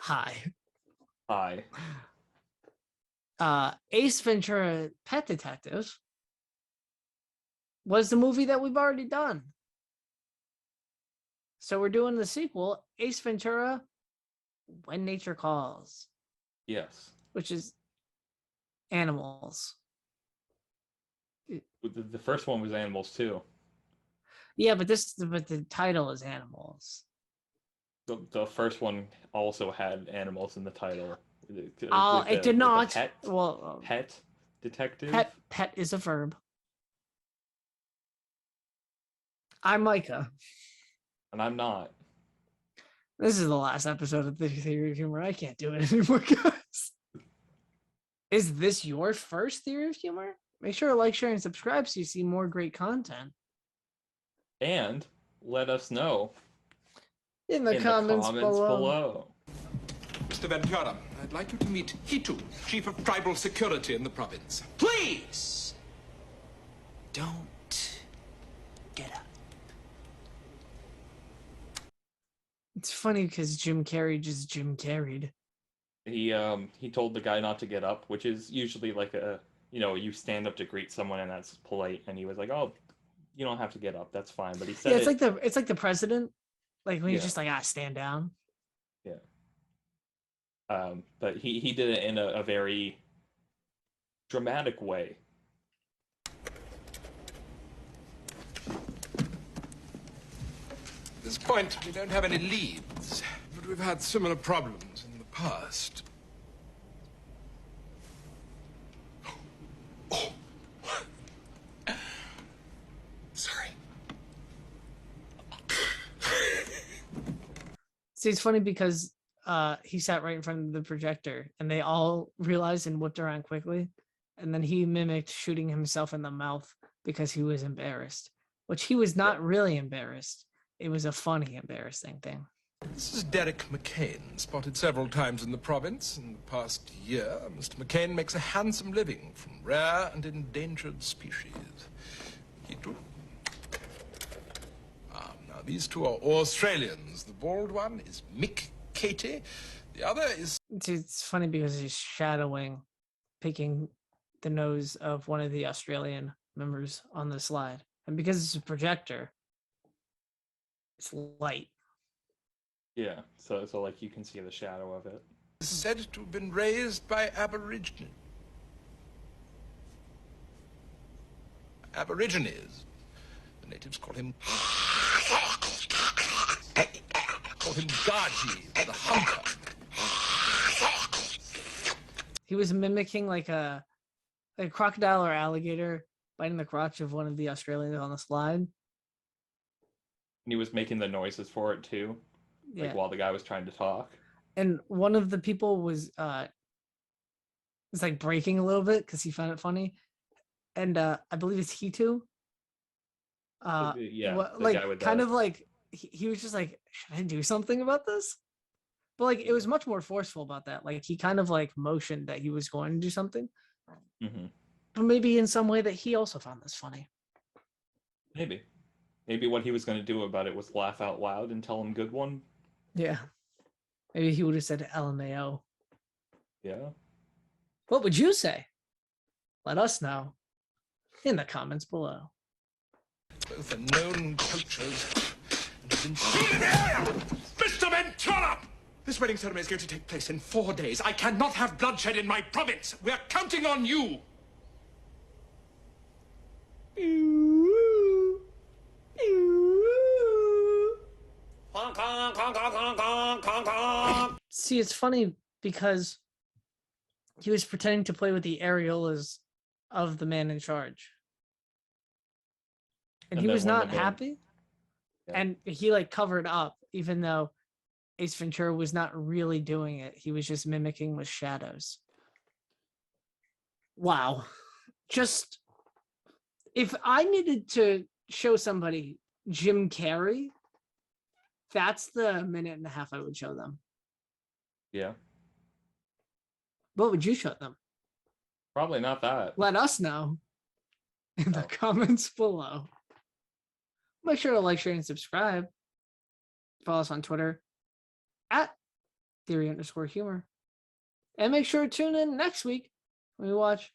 Hi. Hi. Ace Ventura Pet Detective was the movie that we've already done. So we're doing the sequel, Ace Ventura When Nature Calls, Yes. which is animals. The first one was animals too. Yeah, but the title is animals. The first one also had animals in the title Oh, with it the did with the not. pet Well, pet pet detective. pet is a verb. I'm Micah. And I'm not. This is the last episode of the Theory of Humor. I can't do it anymore, guys. Is this your first Theory of Humor? Make sure to like, share, and subscribe so you see more great content. And let us know In the in the comments comments below. below. Mr. Ventura, I'd like you to meet Hitu, Chief of Tribal Security in the province. Please don't get up. It's funny because Jim Carrey just Jim carried. He told the guy not to get up, which is usually like you stand up to greet someone and that's polite, and he was like, "Oh, you don't have to get up. That's fine." But he Yeah, said it's like the president. Like when he's yeah, just like, stand down. yeah. But he did it in a very dramatic way. At this point, we don't have any leads, but we've had similar problems in the past. Oh. Sorry. See, it's funny because he sat right in front of the projector and they all realized and whipped around quickly. And then he mimicked shooting himself in the mouth because he was embarrassed, which he was Yeah. not really embarrassed. It was a funny, embarrassing thing. This is Derek McCain, spotted several times in the province. In the past year, Mr. McCain makes a handsome living from rare and endangered species. Hitu. Now, these two are Australians. The bald one is Mick Katie. The other is... It's funny because he's shadowing, picking the nose of one of the Australian members on the slide. And because it's a projector, it's light. Yeah, so like you can see the shadow of it. said to have been raised by Aborigines. Aborigines. The natives call him... call him Gaji, the hunter. He was mimicking like a crocodile or alligator biting the crotch of one of the Australians on the slide. And he was making the noises for it too, like Yeah. while the guy was trying to talk. And one of the people was like breaking a little bit because he found it funny. And I believe it's Hitu. Yeah, the Like guy with kind the of like he was just like, should I do something about this? But like it was much more forceful about that. Like he kind of like motioned that he was going to do something, hmm but maybe in some way that he also found this funny. maybe what he was going to do about it was laugh out loud and tell him good one. Yeah. Maybe he would have said LMAO. Yeah. What would you say? Let us know in the comments below. Both are known poachers. Mr. Ventura! This wedding ceremony is going to take place in 4 days. I cannot have bloodshed in my province. We're counting on you. See, it's funny because he was pretending to play with the areolas of the man in charge. And he then was when not the man- happy. Yeah. And he like covered up, even though Ace Ventura was not really doing it. He was just mimicking with shadows. Wow. Just if I needed to show somebody Jim Carrey, that's the minute and a half I would show them. Yeah. What would you show them? Probably not that. Let us know in the Oh. comments below. Make sure to like, share, and subscribe. Follow us on Twitter at theory_humor. And make sure to tune in next week when we watch